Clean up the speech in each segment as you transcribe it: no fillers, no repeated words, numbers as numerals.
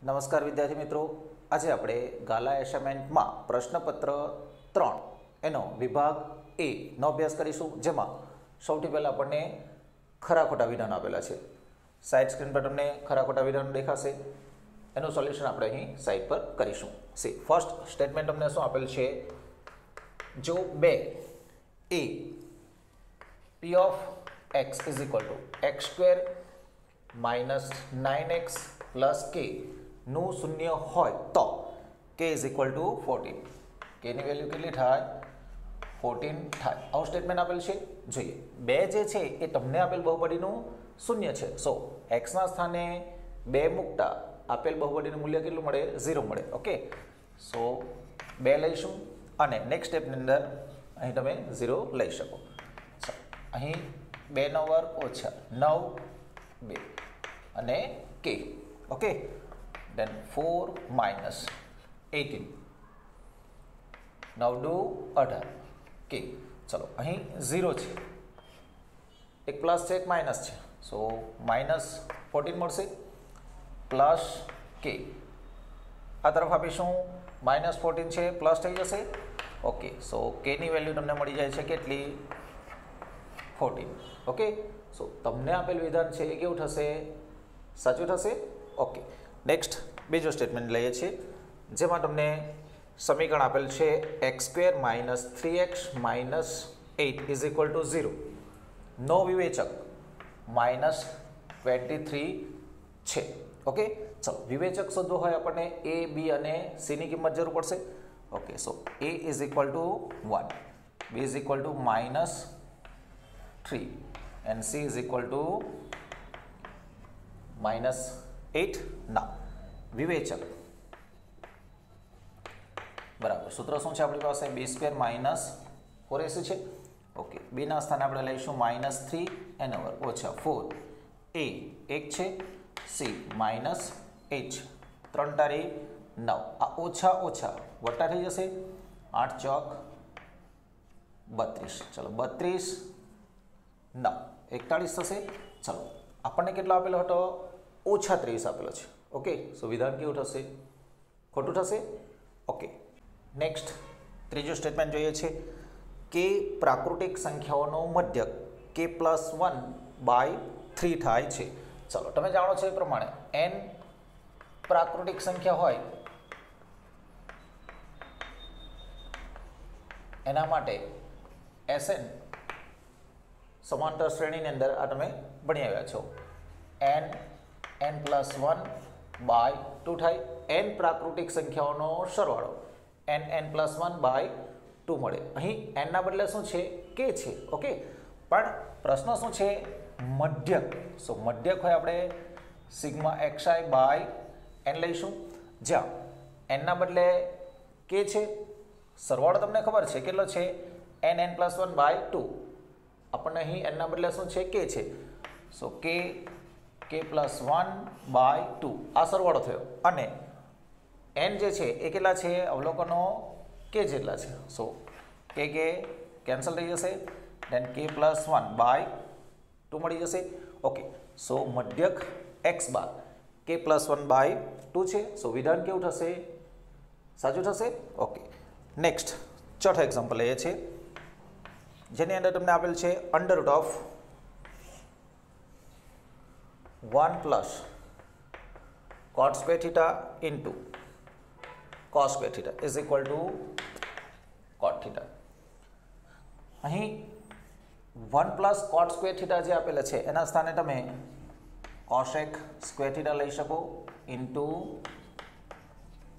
નમસ્કાર વિદ્યાર્થી મિત્રો, આજે આપણે ગાલા એસાઇનમેન્ટમાં પ્રશ્નપત્ર 3 એનો વિભાગ એ નો અભ્યાસ કરીશું, જેમાં સૌથી પહેલાં આપણને ખરા ખોટા વિધાન આપેલા છે. સાઇડ સ્ક્રીન પર તમને ખરા ખોટા વિધાન દેખાશે, એનું સોલ્યુશન આપણે અહીં સાઇડ પર કરીશું. સી ફર્સ્ટ સ્ટેટમેન્ટ તમને શું આપેલ છે? જો બે એ P of X is equal to X square minus 9x plus K નું શૂન્ય હોય તો k ઇઝ ઇક્વલ ટુ 14. કેની વેલ્યુ કેટલી થાય? 14 થાય. આવું સ્ટેટમેન્ટ આપેલ છે. જોઈએ, બે જે છે એ તમને આપેલ બહુપદીનું શૂન્ય છે. સો એક્સના સ્થાને 2 મૂકતા આપેલ બહુપદીનું મૂલ્ય કેટલું મળે? 0 મળે. ઓકે, સો 2 લઈશું અને નેક્સ્ટ સ્ટેપની અંદર અહીં તમે 0 લઈ શકો. અહીં 2 નો વર્ગ ઓછા 9 2 અને k. ઓકે, then 4 minus 18 9 દુ 18 k. ચલો, અહીં 0 છે, એક પ્લસ છે એક માઇનસ છે, સો માઇનસ 14 મળશે પ્લસ k. આ તરફ આપીશું માઇનસ 14 છે, પ્લસ થઈ જશે. ઓકે, સો k ની વેલ્યુ તમને મળી જાય છે કેટલી? 14. ઓકે, સો તમને આપેલ વિધાન છે એ કેવું થશે? સાચું થશે. ઓકે, નેક્સ્ટ બીજો સ્ટેટમેન્ટ લઈએ છીએ, જેમાં તમને સમીકરણ આપેલ છે x square minus 3x minus 8 is equal two 0. નો વિવેચક માઇનસ 23 છે. ઓકે, ચલો વિવેચક શોધવો હોય આપણને એ બી અને સીની કિંમત જરૂર પડશે. Okay, so a is equal to 1, b is equal to minus 3 and c is equal to minus 8. now વિવેચક બરાબર સૂત્ર શું છે આપણી પાસે? b સ્ક્વેર માઇનસ 4ac છે. ઓકે, b ના સ્થાને આપણે લઈશું માઇનસ 3 એનો વર્ગ ઓછા 4. a 1 છે, c માઇનસ 8 છે, 3 તારી 9. આ ઓછા ઓછા વત્તા થઈ જશે, 8 ચોક 32. ચલો 32 9 41 થશે. ચલો, આપણને કેટલો આપેલો હતો? ઓછા 30 આપેલો છે. ઓકે, સો વિધાન કેવું થશે? ખોટું થશે. ઓકે, નેક્સ્ટ ત્રીજો સ્ટેટમેન્ટ જોઈએ છે કે પ્રાકૃતિક સંખ્યાઓનો મધ્યક k પ્લસ 1/3 થાય છે. ચલો, તમે જાણો છો એ પ્રમાણે n પ્રાકૃતિક સંખ્યા હોય એના માટે Sn સમાંતર શ્રેણીની અંદર આ તમે ભણી આવ્યા છો. n પ્લસ 1/2 થાય. n પ્રાકૃતિક સંખ્યાઓનો સરવાળો n પ્લસ 1/2 મળે. અહીં n ના બદલે શું છે? k છે. ઓકે, પણ પ્રશ્ન શું છે? મધ્યક. સો મધ્યક હોય આપણે સિગ્મા xi બાય n લઈશું, જ્યાં n ના બદલે k છે. સરવાળો તમને ખબર છે કેટલો છે? n plus 1/2. આપણને અહીં n ના બદલે શું છે? k છે. સો k પ્લસ 1/2 આ સરવાળો થયો, અને n જે છે એ કેટલા છે? અવલોકનો k જેટલા છે. સો k કેન્સલ થઈ જશે, દેન k પ્લસ 1/2 મળી જશે. ઓકે, સો મધ્યક x બાર k પ્લસ 1/2 છે. સો વિધાન કેવું થશે? સાચું થશે. ઓકે, નેક્સ્ટ ચોથો એક્ઝામ્પલ લઈએ છે, જેની અંદર તમને આપેલ છે under root of 1 plus coat square theta into cos square theta is equal two coat theta. અહીં 1 પ્લસ કોટ સ્ક્વેર થીટા જે આપેલા છે એના સ્થાને તમે કોસેક સ્ક્વેર થીટા લઈ શકો ઇન્ટુ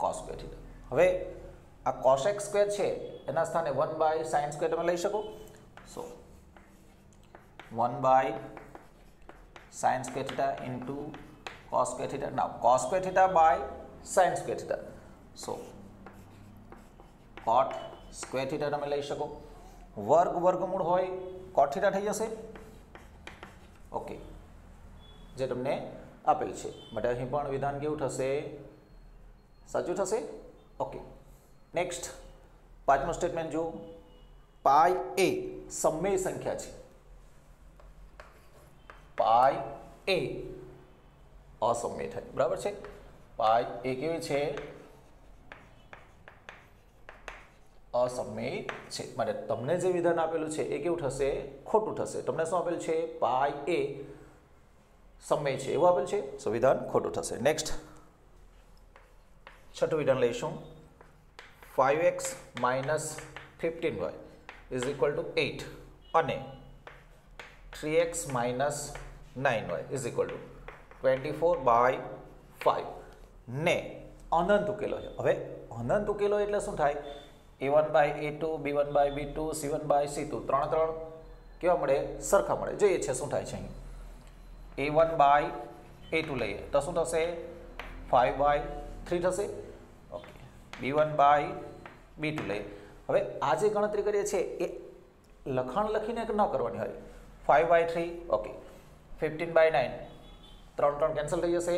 કોસ સ્ક્વેર થીટા. હવે આ કોસેક સ્ક્વેર છે એના સ્થાને 1/sin સ્ક્વેર તમે લઈ શકો. So 1/sin square theta into cos square theta. Now cos square theta by sine square theta, so cot square theta તમે લઈ શકો. વર્ગમૂળ હોય કોટ થીટા થઈ જશે. ઓકે, જે તમને આપેલ છે, બટ અહીં પણ વિધાન કેવું થશે? સાચું થશે. ઓકે, નેક્સ્ટ પાંચમું સ્ટેટમેન્ટ જો પાઈ એ સમમેય સંખ્યા છે, પાઈ એ અસમય થાય, બરાબર છે. પાઈ એ કેવી છે? અસમય છે. માટે તમને જે વિધાન આપેલું છે એ કેવું થશે? ખોટું થશે. તમને શું આપેલું છે? પાઈ એ સમય છે એવું આપેલું છે. સો વિધાન ખોટું થશે. નેક્સ્ટ છઠ્ઠું વિધાન લઈશું. 5x minus 15y is equal two 8 અને 3x minus 9y is equal two 24/5 ને અનંત ઉકેલો છે. હવે અનંત ઉકેલો એટલે શું થાય? a1/a2 b1/b2 c1/c2 ત્રણ કેવા મળે? સરખા મળે. જોઈએ છે શું થાય છે અહીં. a1/a2 લઈએ તો શું થશે? 5/3 થશે. ઓકે. b1/b2 લઈએ. હવે આ જે ગણતરી કરીએ છીએ એ લખાણ લખીને ન કરવાની હોય. 5/3 ઓકે. 15/9 ત્રણ કેન્સલ થઈ જશે.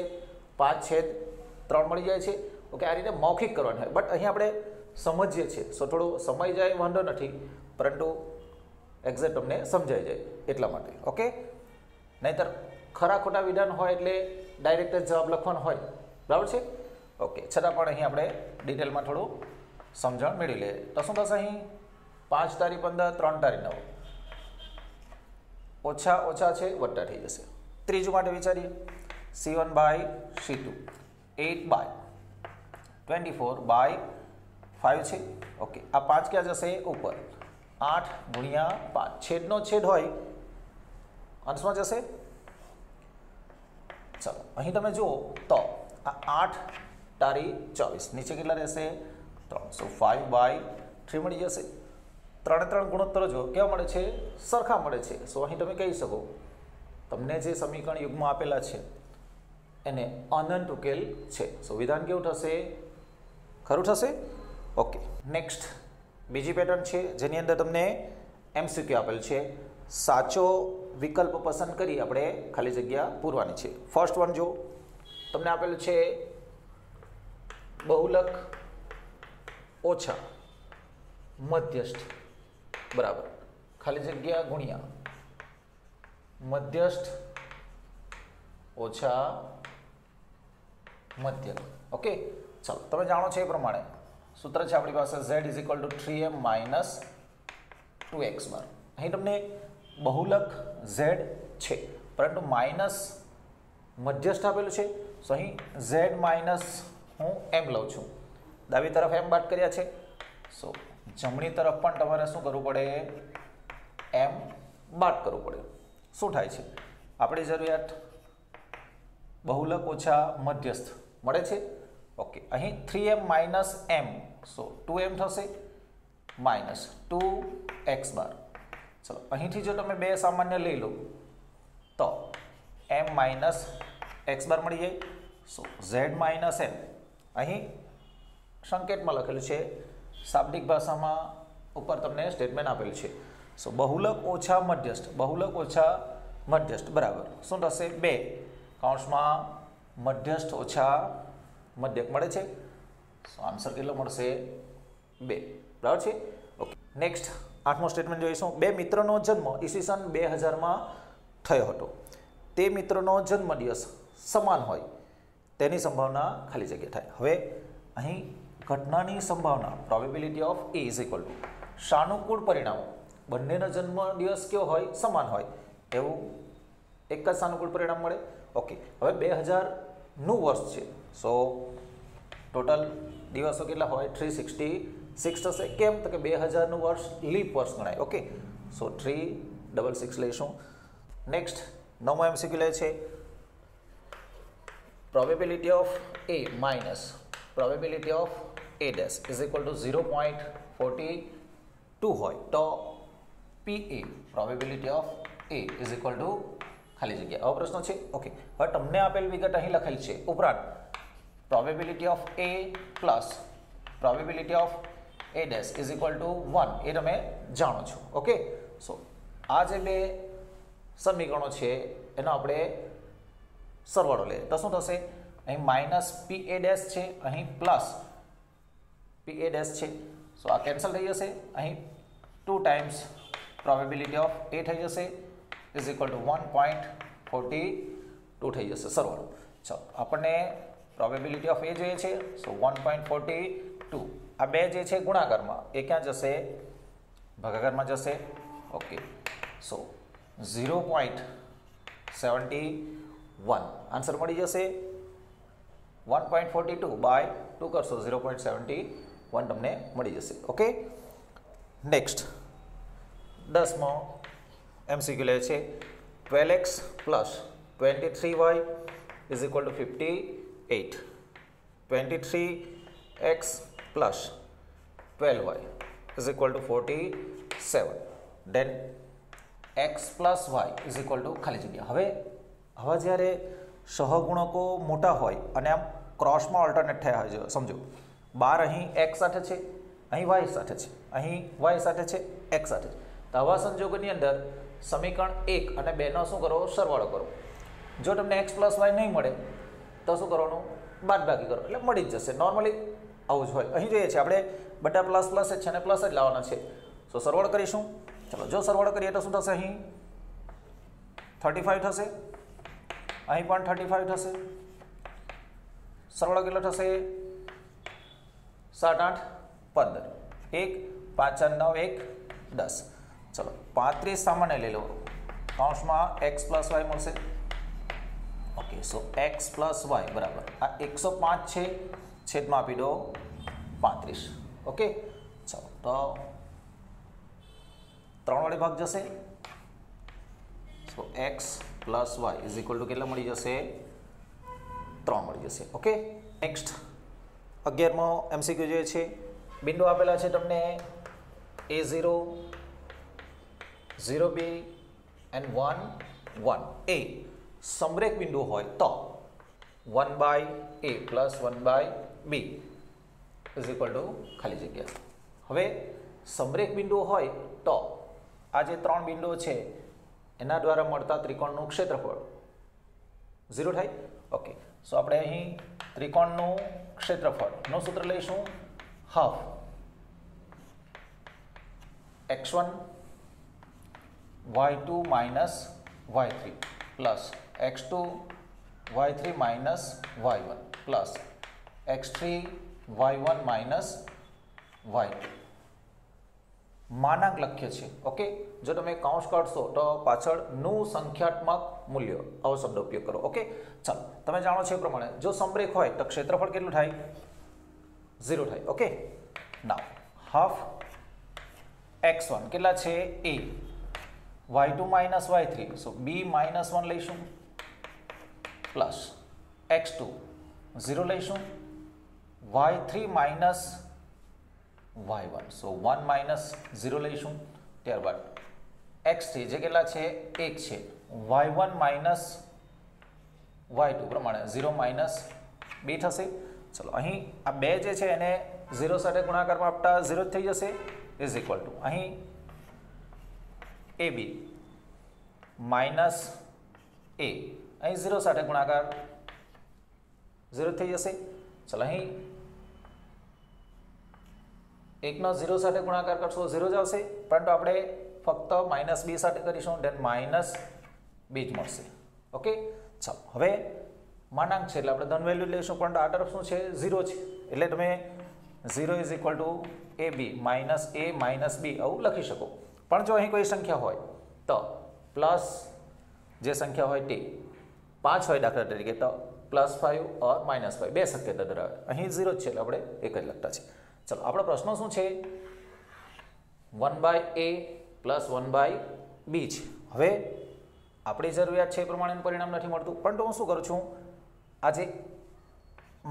5/3 મળી જાય છે. ઓકે. આ રીતે મૌખિક કરવાની હોય. બટ અહીં આપણે સમજીએ છીએ સો થોડો સમય જાય વાંધો નથી, પરંતુ એક્ઝેક્ટ તમને સમજાઈ જાય એટલા માટે. ઓકે. નહીંતર ખરા ખોટા વિધાન હોય એટલે ડાયરેક્ટ જ જવાબ લખવાનો હોય. બરાબર છે? ઓકે. છતાં પણ અહીં આપણે ડિટેલમાં થોડું સમજણ મેળવી લઈએ. તો શું થશે અહીં? 5×15 3×9 ઓછા ઓછા છે વત્તા થઈ જશે. ત્રીજું માટે વિચારીએ. c1/c2 8/24/5 છે. ઓકે. આ 5 ક્યાં જશે? ઉપર. 8×5 છેદનો છેદ હોય અંશમાં જશે. ચાલો અહીં તમે જુઓ તો આ 8×24 નીચે કેટલા રહેશે? 3. સો 5/3 મળી જશે. 3 ગુણોત્તરો જો કેવા મળે છે? સરખા મળે છે. સો અહીં તમે કહી શકો તમને જે સમીકરણ યુગ્મ આપેલા છે એને અનંત ઉકેલ છે. સો વિધાન કેવું થશે? ખરું થશે. ઓકે. નેક્સ્ટ બીજી પેટર્ન છે જેની અંદર તમને MCQ આપેલ છે. સાચો વિકલ્પ પસંદ કરી આપણે ખાલી જગ્યા પૂરવાની છે. ફર્સ્ટ વન જો તમને આપેલું છે બહુલક ઓછા મધ્યસ્થ બરાબર ખાલી જગ્યા ગુણ્યા મધ્યસ્થ ઓછા મધ્યક. ઓકે. ચાલો તમે જાણો છો એ પ્રમાણે સૂત્ર છે આપણી પાસે z is equal two 3m minus 2x બાર. અહીં તમને બહુલક z છે પરંતુ માઇનસ મધ્યસ્થ આપેલું છે. સો અહીં z માઇનસ હું m લઉં છું. ડાબી તરફ m બાદ કર્યા છે. સો જમણી તરફ પણ તમારે શું કરવું પડે? m બાદ કરવું પડે. શું થાય છે? આપણી જરૂરિયાત બહુલક ઓછા મધ્યસ્થ મળે છે. ઓકે. અહીં 3m માઇનસ m સો 2m થશે માઇનસ 2x બાર. ચલો અહીંથી જો તમે બે સામાન્ય લઈ લો તો m માઇનસ x બાર મળી જાય. સો z માઇનસ m અહીં સંકેતમાં લખેલું છે, શાબ્દિક ભાષામાં ઉપર તમને સ્ટેટમેન્ટ આપેલું છે. સો બહુલક ઓછા મધ્યસ્થ બરાબર શું થશે? 2 કૌંસમાં મધ્યસ્થ ઓછા મધ્યક મળે છે. સો આન્સર કેટલો મળશે? 2. બરાબર છે. ઓકે. નેક્સ્ટ આઠમો સ્ટેટમેન્ટ જોઈશું. બે મિત્રનો જન્મ ઈસવીસન 2000માં થયો હતો. તે મિત્રનો જન્મદિવસ સમાન હોય તેની સંભાવના ખાલી જગ્યા થાય. હવે અહીં ઘટનાની સંભાવના probability of A is equal two સાનુકૂળ પરિણામો બંનેનો જન્મદિવસ કેવો હોય? સમાન હોય એવું એક જ સાનુકૂળ પરિણામ મળે. ઓકે. હવે 2000નું વર્ષ છે. સો ટોટલ દિવસો કેટલા હોય? 366 થશે. કેમ? તો કે 2000નું વર્ષ લીપ વર્ષ ગણાય. ઓકે. સો 366 લઈશું. નેક્સ્ટ નવમો MCQ લે છે probability of A minus probability of A dash is equal two 0.42 હોય તો PA probability of A is equal to ખાલી જગ્યા. આવો પ્રશ્ન છે. ઓકે. હવે તમને આપેલ વિગત અહીં લખેલ છે. ઉપરાંત probability of A plus probability of A dash is equal to 1 એ તમે જાણો છો. ઓકે. સો આ જે બે સમીકરણો છે એનો આપણે સરવાળો લઈએ તો શું થશે? અહીં માઇનસ PA ડેશ છે, અહીં પ્લસ PA ડેશ છે. સો આ કેન્સલ થઈ જશે. અહીં 2 ટાઈમ્સ પ્રોબેબિલિટી ઓફ A થઈ જશે ઇઝ ઇક્વલ ટુ 1.42 થઈ જશે સરવાળો. ચાલો આપણને પ્રોબેબિલિટી ઓફ એ જોઈએ છે. સો 1.42. આ બે જે છે ગુણાકારમાં, એ ક્યાં જશે? ભાગાકારમાં જશે. ઓકે, સો 0.71 આન્સર મળી જશે. 1.42 બાય 2 કરશો 0.71 તમને મળી જશે. ઓકે, નેક્સ્ટ 10મો MCQ લે છે 12x plus 23y is equal to 58. 23x plus 12y is equal to 47. Then x plus y is equal to ખાલી જગ્યા. હવે જ્યારે સહગુણકો મોટા હોય અને આમ ક્રોસમાં ઓલ્ટરનેટ થયા હોય છે, સમજો 12 અહીં x સાથે છે, અહીં y સાથે છે, અહીં y સાથે છે, x સાથે છે. તો આવા સંજોગોની અંદર સમીકરણ 1 અને 2નો શું કરો? સરવાળો કરો. જો તમને x પ્લસ વાય નહીં મળે તો શું કરવાનું? બાદબાકી કરો એટલે મળી જ જશે. નોર્મલી આવું જ હોય. અહીં જોઈએ છે આપણે બધા પ્લસ પ્લસ જ છે અને પ્લસ જ લાવવાના છે. સો સરવાળો કરીશું. ચલો, જો સરવાળો કરીએ તો શું થશે? અહીં 35 થશે, અહીં પણ 35 થશે. સરવાળો કેટલો થશે? 7 8 15, 1 5 9 1 10. ચલો 35 સામાન્ય લઈ લો, કૌંસમાં x પ્લસ વાય મળશે. ઓકે, સો x પ્લસ વાય બરાબર આ 105 છે, છેદમાં આપી દો 35. ઓકે, ચાલો તો 3 વડે ભાગ જશે. So x plus y is equal to કેટલા મળી જશે? 3 મળી જશે. ઓકે, નેક્સ્ટ 11મો MCQ જોઈએ છે. બિંદુ આપેલા છે તમને A0, 0B એન્ડ 1 1. એ સમરેખ બિંદુ હોય તો 1/a plus 1/b is equal to ખાલી જગ્યા. હવે સમરેખ બિંદુ હોય તો આ જે 3 બિંદુઓ છે એના દ્વારા મળતા ત્રિકોણનું ક્ષેત્રફળ 0 થાય. ઓકે, સો આપણે અહીં ત્રિકોણનું ક્ષેત્રફળનું સૂત્ર લઈશું. Half x1 y2 minus y3 plus x2 y3 minus y1 plus x3 y1 minus y2. માનાંક લખ્ય છે. ઓકે, જો તમે કૌંસ કાઢશો તો પાછળનું સંખ્યાત્મક મૂલ્ય આવો શબ્દ ઉપયોગ કરો. ઓકે, ચાલો તમે જાણો છો એ પ્રમાણે જો સમરેખ હોય તો ક્ષેત્રફળ કેટલું થાય? 0 થાય. ઓકે, નાવ હાફ x1 કેટલા છે? a, y2 minus y3, so b minus 1 લઈશું, પ્લસ x2 0 લઈશું, y3 માઇનસ y1, સો 1 માઇનસ 0 લઈશું. ત્યારબાદ x3 જે કેટલા છે? 1 છે, y1 માઇનસ y2 પ્રમાણે 0 માઇનસ 2 થશે. ચલો અહીં આ બે જે છે એને 0 સાથે ગુણાકારમાં આપતા 0 થઈ જશે ઇઝ ઇક્વલ ટુ અહીં ab માઇનસ a, અહીં 0 સાથે ગુણાકાર 0 થઈ જશે. ચલો અહીં 1નો 0 સાથે ગુણાકાર કરશો 0 જ આવશે, પરંતુ આપણે ફક્ત માઇનસ b સાથે કરીશું, દેન માઇનસ b જ મળશે. ઓકે, ચાલો હવે માનાંક છે એટલે આપણે ધન વેલ્યુ લઈશું, પરંતુ આ તરફ શું છે? 0 છે, એટલે તમે 0 is equal two ab minus a minus b આવું લખી શકો. પણ જો અહીં કોઈ સંખ્યા હોય તો પ્લસ જે સંખ્યા હોય તે 5 હોય દાખલા તરીકે તો +5 ઓર -5 બે શક્યતા ધરાવે. અહીં 0 જ છે એટલે આપણે એક જ લખતા છે. ચલો આપણો પ્રશ્ન શું છે? 1/a પ્લસ 1/b છે. હવે આપણી જરૂરિયાત છે એ પ્રમાણેનું પરિણામ નથી મળતું, પરંતુ હું શું કરું છું? આ જે -a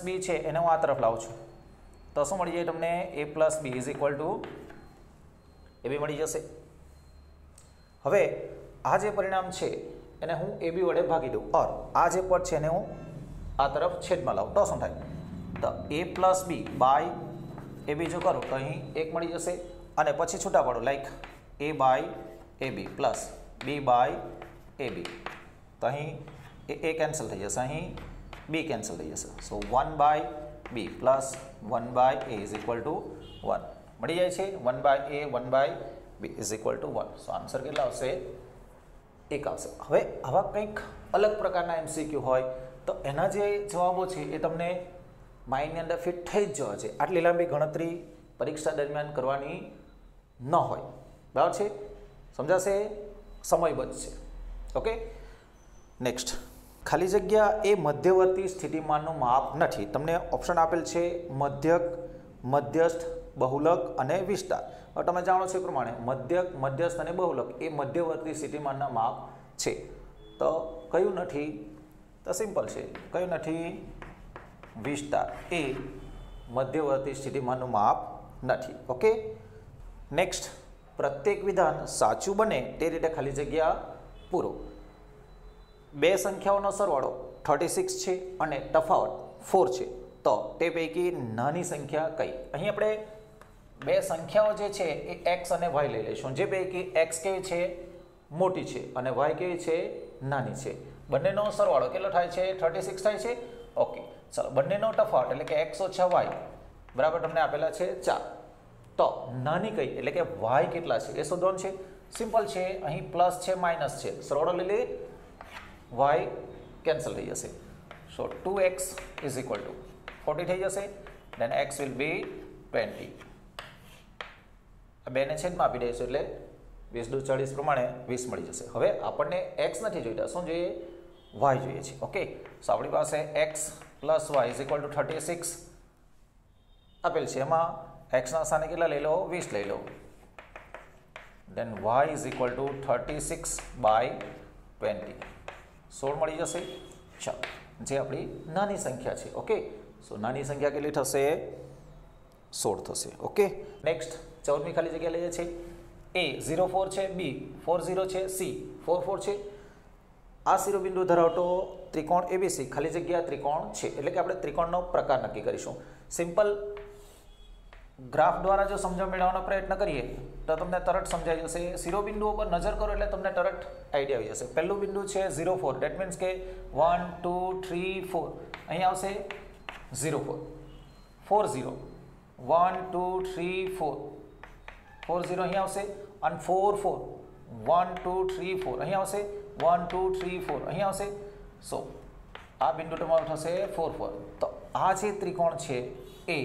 -b છે એને હું આ તરફ લાવું છું, તો શું મળી જાય તમને? a plus b is equal two ab મળી જશે. હવે આ જે પરિણામ છે એને હું ab વડે ભાગી દઉં, ઓર આ જે પદ છે એને હું આ તરફ છેદમાં લાવું, તો શું થાય? તો a plus b by ab જો કરું તો અહીં 1 મળી જશે, અને પછી છૂટા પાડો like a by ab plus b by ab, તો અહીં a કેન્સલ થઈ જશે, અહીં b કેન્સલ થઈ જશે. સો 1/b plus 1/a is equal to 1 મળી જાય છે. 1/a 1/b is equal to 1. So answer કેટલા આવશે? 1 આવશે. હવે આવા કંઈક અલગ પ્રકારના MCQ હોય તો એના જે જવાબો છે એ તમને માઇન્ડની અંદર ફિટ થઈ જ જવા છે. આટલી લાંબી ગણતરી પરીક્ષા દરમિયાન કરવાની ન હોય. બરાબર છે? સમજાશે? સમય બચશે. Okay, next. ખાલી જગ્યા એ મધ્યવર્તી સ્થિતિમાનનું માપ નથી. તમને ઓપ્શન આપેલ છે મધ્યક, મધ્યસ્થ, બહુલક અને વિસ્તાર. હવે તમે જાણો છો એ પ્રમાણે મધ્યક, મધ્યસ્થ અને બહુલક એ મધ્યવર્તી સ્થિતિમાનના માપ છે. તો કયું નથી? તો સિમ્પલ છે. કયું નથી? વિસ્તાર એ મધ્યવર્તી સ્થિતિમાનનું માપ નથી. Okay, next. પ્રત્યેક વિધાન સાચું બને તે રીતે ખાલી જગ્યા પૂરો. બે સંખ્યાઓનો સરવાળો 36 છે અને તફાવત 4 છે. તો તે પૈકી નાની સંખ્યા કઈ? અહીં આપણે બે સંખ્યાઓ જે છે એ x અને y લઈ લઈશું. જે પૈકી x કેવી છે? મોટી છે અને y કેવી છે? નાની છે. બંનેનો સરવાળો કેટલો થાય છે? 36 થાય છે. ઓકે, ચાલો બંનેનો તફાવત એટલે કે x ઓછા y બરાબર તમને આપેલા છે 4. તો નાની કઈ એટલે કે y કેટલા છે એ શોધવાનું છે. સિમ્પલ છે. અહીં પ્લસ છે, માઇનસ છે, સરવાળો લઈ લે, y કેન્સલ થઈ જશે. સો 2x ઇઝ ઇક્વલ ટુ 40 થઈ જશે. દેન x વિલ બી 20. આ બેને છેદમાં આપી દઈશું એટલે 20 દુ 40 પ્રમાણે 20 મળી જશે. હવે આપણને x નથી જોઈતા, શું જોઈએ? y જોઈએ છે. ઓકે, સો આપણી પાસે x plus y is equal to 36 આપેલ છે. એમાં x ના સ્થાને કેટલા લઈ લો? 20 લઈ લો. Then y is equal to 36 by 20, 16 મળી જશે. ચાલો, જે આપણી નાની સંખ્યા છે. ઓકે, સો નાની સંખ્યા કેટલી થશે? 16 થશે. Okay, next. 14મી ખાલી જગ્યા લઈએ છીએ. a 0,4 છે, b 4,0 છે, c 4,4 છે. આ શિરોબિંદુ ધરાવતો ત્રિકોણ ABC ખાલી જગ્યા ત્રિકોણ છે. એટલે કે આપણે ત્રિકોણનો પ્રકાર નક્કી કરીશું. સિમ્પલ ગ્રાફ દ્વારા જો સમજણ મેળવવાનો પ્રયત્ન કરીએ તો તમને તરત સમજાઈ જશે. શિરોબિંદુઓ પર નજર કરો એટલે તમને તરત આઈડિયા આવી જશે. પહેલું બિંદુ છે 0,4. દેટ મીન્સ કે 1 2 3 4 અહીં આવશે 0,4. 4,0 1 2 3 4 4,0 અહીં આવશે. અને 4,4 1 2 3 4 અહીં આવશે. 1 2 3 4 અહીં આવશે. સો આ બિંદુ તમારું થશે 4,4. તો આ જે ત્રિકોણ છે એ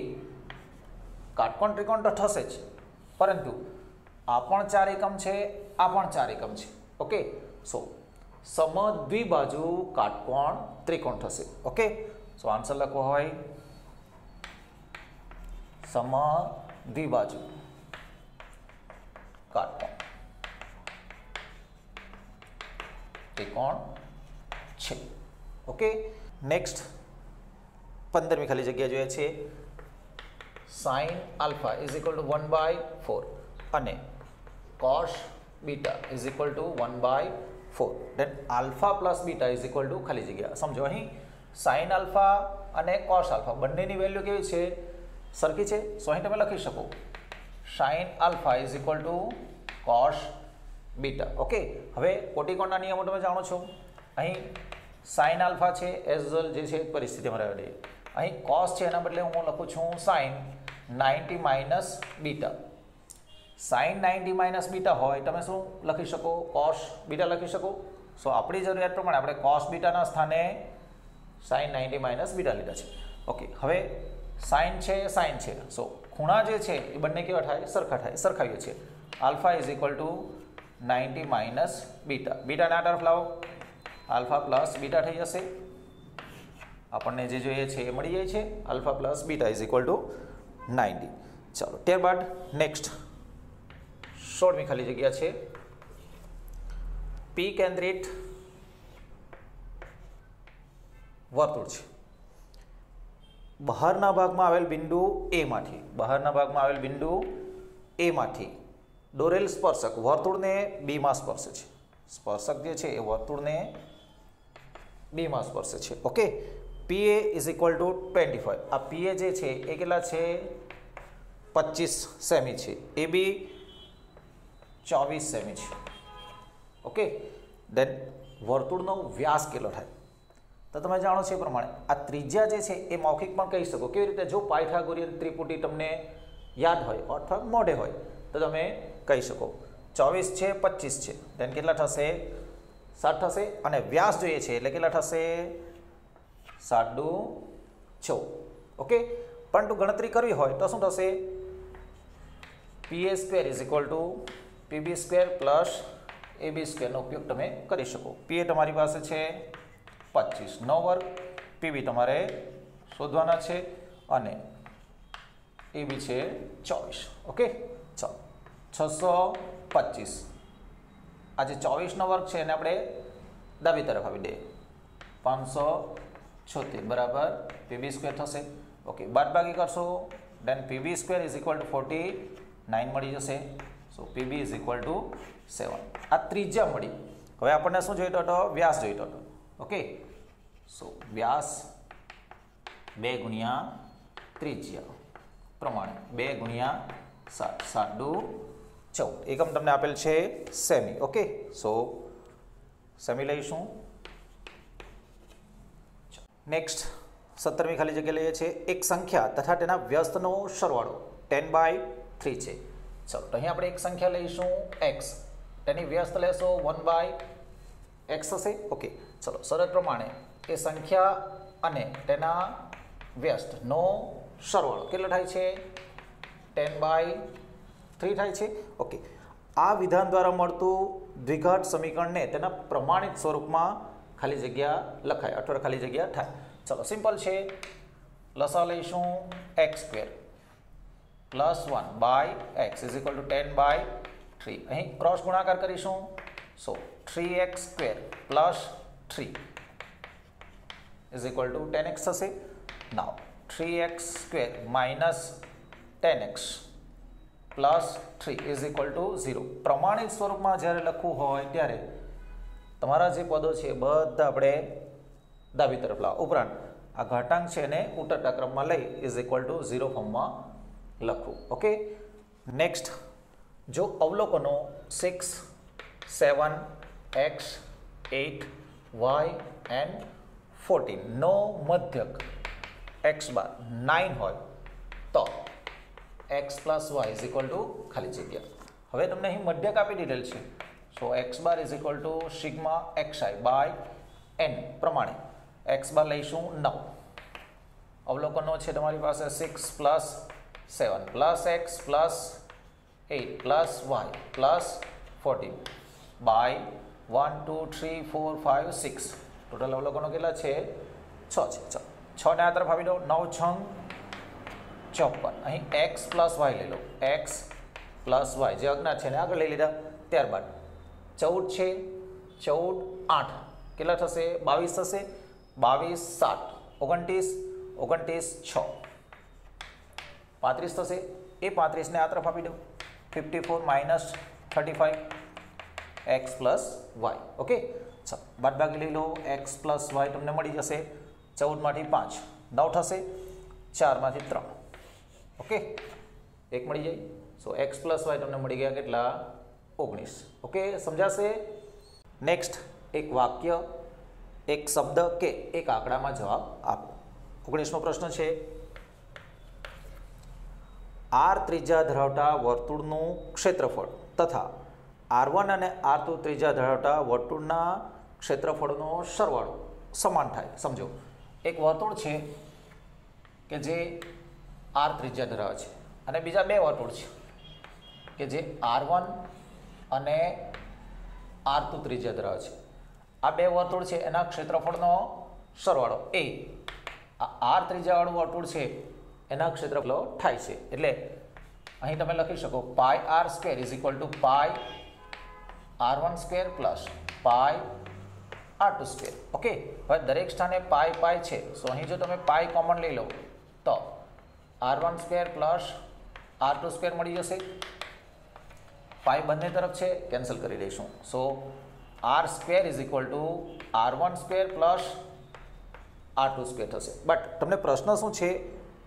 કાટકોણ ત્રિકોણ તો થશે જ, પરંતુ આ પણ 4 એકમ છે, આ પણ 4 એકમ છે. ઓકે, સો સમદ્વિબાજુ કાટકોણ ત્રિકોણ થશે. ઓકે, સો આન્સર લખવો હોય સમદ્વિબાજુ કાટકોણ ત્રિકોણ છે. Okay, next. 15મી ખાલી જગ્યા જોઈએ છે. sin alpha is equal to 1 by 4 અને cos beta is equal to 1 by 4. then alpha plus beta is equal to ખાલી જગ્યા. સમજો અહીં sin alpha અને cos alpha બંનેની વેલ્યુ કેવી છે? સરખી છે. સો અહીં તમે લખી શકો sin alpha is equal to cos beta. Okay, હવે કોટિકોણના નિયમો તમે જાણો છો. અહીં sin alpha છે એઝ વેલ જે છે પરિસ્થિતિમાં રહેવા દઈએ. અહીં cos છે એના બદલે હું લખું છું sin 90 minus beta. sin 90 minus beta હોય તમે શું લખી શકો? cos બીટા લખી શકો. સો આપણી જરૂરિયાત પ્રમાણે આપણે cos બીટાના સ્થાને sin 90 માઇનસ બીટા લીધા છે. ઓકે, હવે sin છે, sin છે. સો ખૂણા જે છે એ બંને કેવા થાય? સરખા થાય. સરખાવીએ છીએ. Alpha is equal to 90 minus beta. બીટાને આ તરફ લાવો, આલ્ફા પ્લસ બીટા થઈ જશે. આપણને જે જોઈએ છે એ મળી જાય છે. Alpha plus beta is equal to 90. ચાલો, ત્યારબાદ નેક્સ્ટ 16મી ખાલી જગ્યા છે. પી કેન્દ્રિત વર્તુળ છે. બહારના ભાગમાં આવેલ બિંદુ એ માંથી દોરેલ સ્પર્શક વર્તુળને બીમાં સ્પર્શે છે. સ્પર્શક જે છે એ વર્તુળને બીમાં સ્પર્શે છે. Okay, PA is equal two 25. આ PA જે છે એ કેટલા છે? 25 સેમી છે. AB 24 સેમી છે. ઓકે, દેન વર્તુળનો વ્યાસ કેટલો થાય? તો તમે જાણો છો એ પ્રમાણે આ ત્રિજ્યા જે છે એ મૌખિક પણ કહી શકો. કેવી રીતે? જો પાયથાગોરિયન ત્રિપુટી તમને યાદ હોય અથવા મોઢે હોય તો તમે કહી શકો. 24 છે, 25 છે, દેન કેટલા થશે? 60 થશે. અને વ્યાસ જોઈએ છે એટલે કેટલા થશે? 7 14. ઓકે, પરંતુ ગણતરી કરવી હોય તો શું થશે? PA square is equal two PB square plus AB સ્ક્વેરનો ઉપયોગ તમે કરી શકો. PA તમારી પાસે છે 25 વર્ગ, PB તમારે શોધવાના છે અને AB છે 24. ઓકે, ચાલો 625. આ જે 24 વર્ગ છે એને આપણે ડાબી તરફ આવી દઈએ. 576 બરાબર PB સ્ક્વેર થશે. ઓકે, બાદબાકી કરશો દેન PB square is equal two 49 મળી જશે. સો PB ઇઝ ઇક્વલ ટુ 7. આ ત્રિજ્યા મળી. હવે આપણને શું જોઈતો હતો? વ્યાસ જોઈતો હતો. ઓકે, સો વ્યાસ 2 ગુણ્યા ત્રિજ્યા પ્રમાણે 2 ગુણ્યા 7 7 દુ 14. એકમ તમને આપેલ છે સેમી. ઓકે, સો સેમી લઈશું. નેક્સ્ટ 17મી ખાલી જગ્યા લઈએ છીએ. એક સંખ્યા તથા તેના વ્યસ્તનો સરવાળો 10/3 છે. ચલો, તો અહીં આપણે એક સંખ્યા લઈશું x, તેની વ્યસ્ત લેશો 1/x હશે. ઓકે, ચલો, શરત પ્રમાણે એ સંખ્યા અને તેના વ્યસ્તનો સરવાળો કેટલો થાય છે? 10/3 થાય છે. ઓકે, આ વિધાન દ્વારા મળતું દ્વિઘાત સમીકરણને તેના પ્રમાણિત સ્વરૂપમાં ખાલી જગ્યા લખાય અથવા ખાલી જગ્યા થાય. ચલો, સિમ્પલ છે. લસા લઈશું x² plus 1/x is equal two 10/3. અહીં ક્રોસ ગુણાકાર કરીશું. સો 3x² plus 3 is equal two 10x થશે. નાવ 3x² minus 10x plus 3 is equal two 0. પ્રમાણિત સ્વરૂપમાં જ્યારે લખવું હોય ત્યારે તમારા જે પદો છે બધા આપણે ડાબી તરફ લાવો. ઉપરાંત આ ઘાતાંક છે એને ઉતરતા ક્રમમાં લઈ ઇઝ ઇક્વલ ટુ 0 ફોર્મમાં લખવું. ઓકે, નેક્સ્ટ જો અવલોકનો 6 7 x 8 y એન્ડ 14 નો મધ્યક x બાર 9 હોય તો x plus y is equal to ખાલી જગ્યા. હવે તમને અહીં મધ્યક આપી દીધેલ છે. So x bar is equal to sigma xi by n પ્રમાણે x બાર લઈશું 9. અવલોકનો છે તમારી પાસે 6 plus 7 plus x plus 8 plus y plus 14 by 1 2 3 4 5 6. Total અવલોકનો કેટલા છે? 6 છે. ચાલો 6 ને આ તરફ આપી દો. 9 6 54. અહીં x પ્લસ y લઈ લો. x પ્લસ y જે અજ્ઞાત છે ને આગળ લઈ લીધા. ત્યારબાદ 14 છે, 14 8 કેટલા થશે? 22 થશે. 22 7 29 29 6 35 થશે. એ 35 ને આ તરફ આપી દો. 54 minus 35 x plus y. Okay, ચાલો બાદબાકી લઈ લો. x પ્લસ y તમને મળી જશે 14 માંથી 5 9 થશે. 4 માંથી 3 ઓકે 1 મળી જાય. સો x પ્લસ y તમને મળી ગયા કેટલા? 19. ઓકે, સમજાશે? નેક્સ્ટ એક વાક્ય, એક શબ્દ કે એક આંકડામાં જવાબ આપો. 19મો પ્રશ્ન છે. r ત્રિજ્યા ધરાવતા વર્તુળનું ક્ષેત્રફળ તથા r1 અને r2 ત્રિજ્યા ધરાવતા વર્તુળના ક્ષેત્રફળનો સરવાળો સમાન થાય. સમજો, એક વર્તુળ છે કે જે r ત્રિજ્યા ધરાવે છે અને બીજા બે વર્તુળ છે કે જે r1 અને r2 ત્રિજ્યા ધરાવે છે. આ બે વર્તુળ છે એના ક્ષેત્રફળનો સરવાળો એ આ r ત્રિજ્યાવાળું વર્તુળ છે એના ક્ષેત્રફળ થાય છે. એટલે અહીં તમે લખી શકો pi r square is equal to pi r1 square plus pi r2 square. Okay, હવે દરેક સ્થાને પાઈ પાઈ છે. સો અહીં જો તમે પાઈ કોમન લઈ લો તો r1 square plus r2 square મળી જશે. પાઈ બંને તરફ છે, કેન્સલ કરી દઈશું. સો r square is equal two r1 square plus r2 square થશે. બટ તમને પ્રશ્ન શું છે?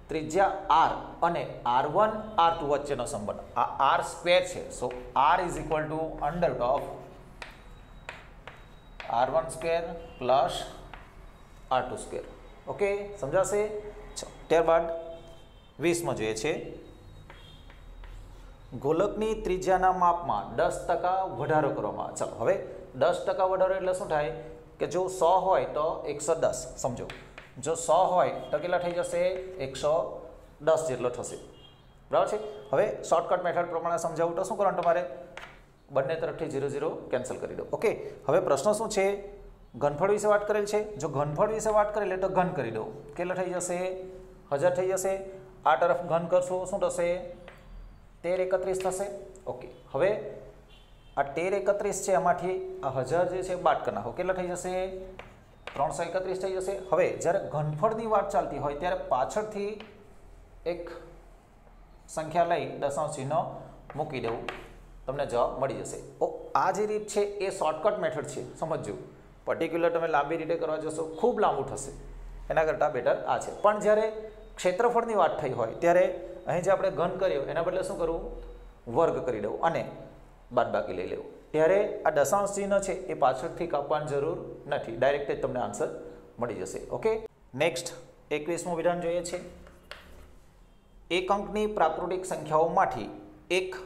ત્રિજ્યા r અને r1 r2 વચ્ચેનો સંબંધ. આ r સ્ક્વેર છે. સો r is equal two under of r1 square plus r2 square. Okay, સમજાશે? ત્યારબાદ 20માં જોઈએ છે. ગોલકની ત્રિજ્યાના માપમાં 10% વધારો કરવામાં. ચાલો, હવે 10% વધારો એટલે શું થાય કે જો 100 હોય તો 110. સમજો, જો 100 હોય તો કેટલા થઈ જશે 110 જેટલો થશે બરાબર છે। હવે શોર્ટકટ મેથડ પ્રમાણે સમજાવું તો શું કરવાનું તમારે બંને તરફથી 0 0 કેન્સલ કરી દો ઓકે। હવે પ્રશ્ન શું છે ઘનફળ વિશે વાત કરેલ છે જો ઘનફળ વિશે વાત કરેલી તો ઘન કરી દો કેટલા થઈ જશે 1000 થઈ જશે આ તરફ ઘન કરશો શું થશે 1331 થશે ઓકે। હવે આ 1331 છે એમાંથી આ 1000 જે છે બાદ કરી નાખો કેટલા થઈ જશે 331 થઈ જશે। હવે જ્યારે ઘનફળની વાત ચાલતી હોય ત્યારે પાછળથી એક સંખ્યા લઈ દશાંશ ચિહ્ન મૂકી દેવું તમને જવાબ મળી જશે। આ જે રીત છે એ શોર્ટકટ મેથડ છે સમજજો પર્ટિક્યુલર તમે લાંબી રીતે કરવા જશો ખૂબ લાંબુ થશે એના કરતાં બેટર આ છે। પણ જ્યારે ક્ષેત્રફળની વાત થઈ હોય ત્યારે અહીં જે આપણે ઘન કર્યો એના બદલે શું કરવું વર્ગ કરી દેવું અને બાદબાકી લઈ લેવું ત્યારે આ દશાંશ ચિહ્ન છે એ પાછળથી કાપવાની જરૂર નથી ડાયરેક્ટ જ તમને આન્સર મળી જશે ઓકે। નેક્સ્ટ 21મું વિધાન જોઈએ છે એક અંકની પ્રાકૃતિક સંખ્યાઓમાંથી એક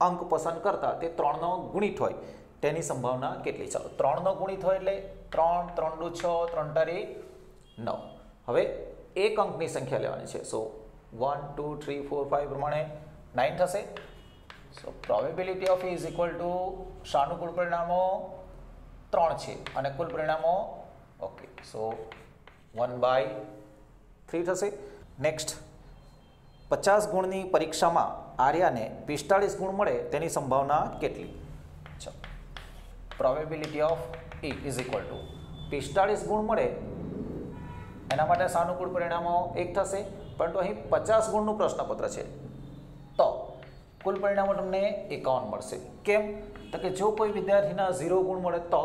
અંક પસંદ કરતા તે 3નો ગુણિત હોય તેની સંભાવના કેટલી ચાલો 3નો ગુણિત હોય એટલે 3 3 દુ 6 3 તારી 9 હવે એક અંકની સંખ્યા લેવાની છે સો 1 2 3 4 5 પ્રમાણે 9 થશે so probability of is equal to શાનું કુલ પરિણામો 3 છે અને કુલ પરિણામો ઓકે સો 1/3 થશે। નેક્સ્ટ 50 ગુણની પરીક્ષામાં આર્યાને 45 ગુણ મળે તેની સંભાવના કેટલી ચાલો probability of E is equal two 45 ગુણ મળે એના માટે સાનુકૂળ પરિણામો 1 થશે પરંતુ અહીં 50 ગુણનું પ્રશ્નપત્ર છે તો કુલ પરિણામો તમને 51 મળશે કેમ તો કે જો કોઈ વિદ્યાર્થીના 0 ગુણ મળે તો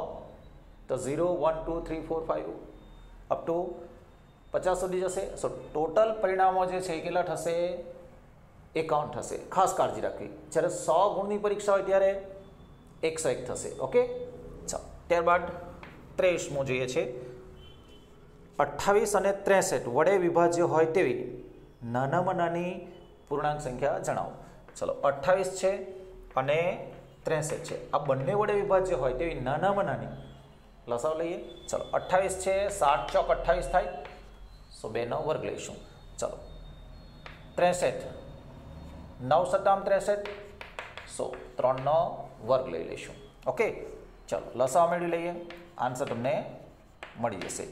0 1 2 3 4 5 અપ ટુ 50 સુધી જશે સો ટોટલ પરિણામો જે છે એ કેટલા થશે 51 થશે ખાસ કાળજી રાખવી જ્યારે 100 ગુણની પરીક્ષા હોય ત્યારે 101 થશે ઓકે ચાલો ત્યારબાદ 23મું જોઈએ છે 28 અને 63 વડે વિભાજ્ય હોય તેવી નાનામાં નાની પૂર્ણાંક સંખ્યા જણાવો ચલો 28 છે અને 63 છે આ બંને વડે વિભાજ્ય હોય તેવી નાનામાં નાની લસાવ લઈએ ચલો 28 છે 7 ચોક 28 થાય સો 2નો વર્ગ લઈશું ચલો 63 9 સત્તામ 63 સો 3નો વર્ગ લઈ લઈશું ઓકે ચલો લસાવ મેળવી લઈએ આન્સર તમને મળી જશે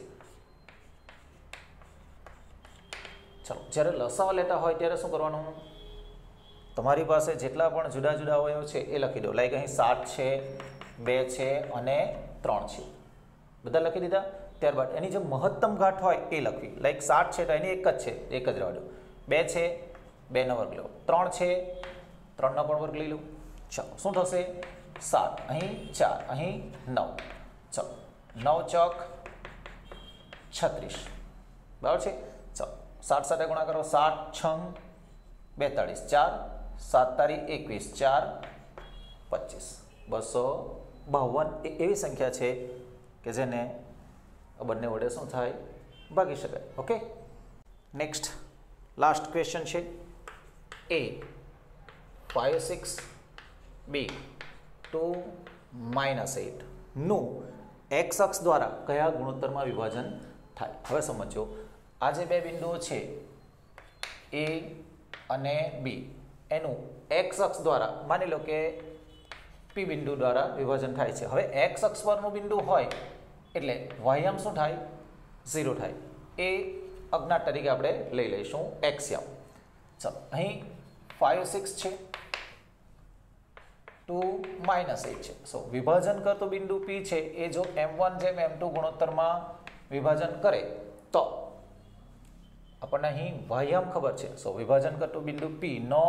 ચલો જ્યારે લસાવ લેતા હોય ત્યારે શું કરવાનું તમારી પાસે જેટલા પણ જુદા જુદા અવયવ છે એ લખી દો લાઈક અહીં 7 છે 2 છે અને 3 છે બધા લખી દીધા ત્યારબાદ એની જે મહત્તમ ઘાત હોય એ લખવી લાઈક 7 છે તો એની એક જ છે એક જ રહેવા દો 2 છે 2નો વર્ગ લો 3 છે 3નો પણ વર્ગ લઈ લો ચાલો શું થશે 7 અહીં 4 અહીં 9 ચલો 9 ચોક 36 બરાબર છે ચલો 7 સાથે ગુણા કરો 7 6 42 4 7 તારી 21 4 25 252 એ એવી સંખ્યા છે કે જેને બંને વડે શું થાય ભાગી શકાય ઓકે। નેક્સ્ટ લાસ્ટ ક્વેશ્ચન છે A 5 6 B 2 -8 નું x અક્ષ દ્વારા કયા ગુણોત્તરમાં વિભાજન થાય હવે સમજો આ જે બે બિંદુઓ છે A અને B એનું x અક્ષ દ્વારા માની લો કે P બિંદુ દ્વારા વિભાજન થાય છે હવે x અક્ષ પરનું બિંદુ હોય એટલે વાહ્યામ શું થાય 0 થાય એ અજ્ઞાત તરીકે આપણે લઈ લઈશું x યામ ચલો અહીં 5 6 છે 2 -8 છે સો વિભાજન કરતો બિંદુ P છે એ જો m1 જેમ m2 ગુણોત્તરમાં વિભાજન કરે તો આપણને અહીં વાહ્યામ ખબર છે સો વિભાજન કરતો બિંદુ P નો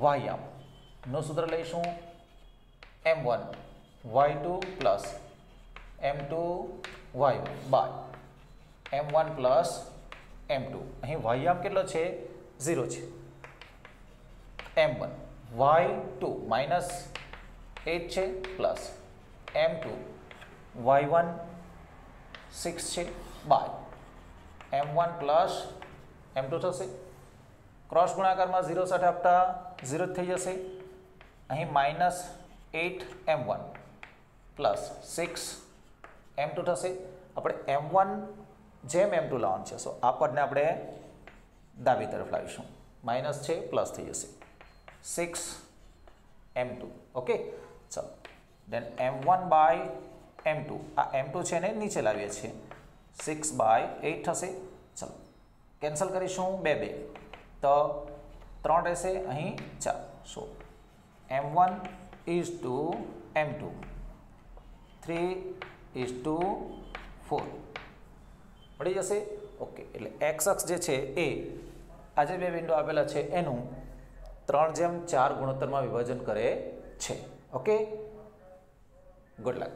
વાહ્યામ નું સૂત્ર લઈશું m1 y2 plus m2 y1 by m1 plus m2 અહીં વાહ્યામ કેટલો છે 0 છે m1 y2 -8 છે પ્લસ m2 y1 6 છે બાય m1 પ્લસ m2 થશે ક્રોસ ગુણાકારમાં 0 સાથે આપતા 0 થઈ જશે અહીં -8 m1 પ્લસ 6 m2 થશે આપણે m1 જેમ એમ ટુ લાવવાનું છે. સો આ પદને આપણે ડાબી તરફ લાવીશું. માઇનસ છે પ્લસ થઈ જશે 6m2. ઓકે ચાલો દેન m1 બાય m2. આ m2 છે ને નીચે લાવીએ છીએ 6/8 થશે. ચાલો કેન્સલ કરીશું 2 2 તો 3 રહેશે, અહીં 4. સો m1 ઇઝ ટુ m2 3:4 મળી જશે. ઓકે એટલે એક્સ અક્ષ જે છે એ આ જે બે વિન્ડો આપેલા છે એનું 3:4 ગુણોત્તરમાં વિભાજન કરે છે. Okay good luck.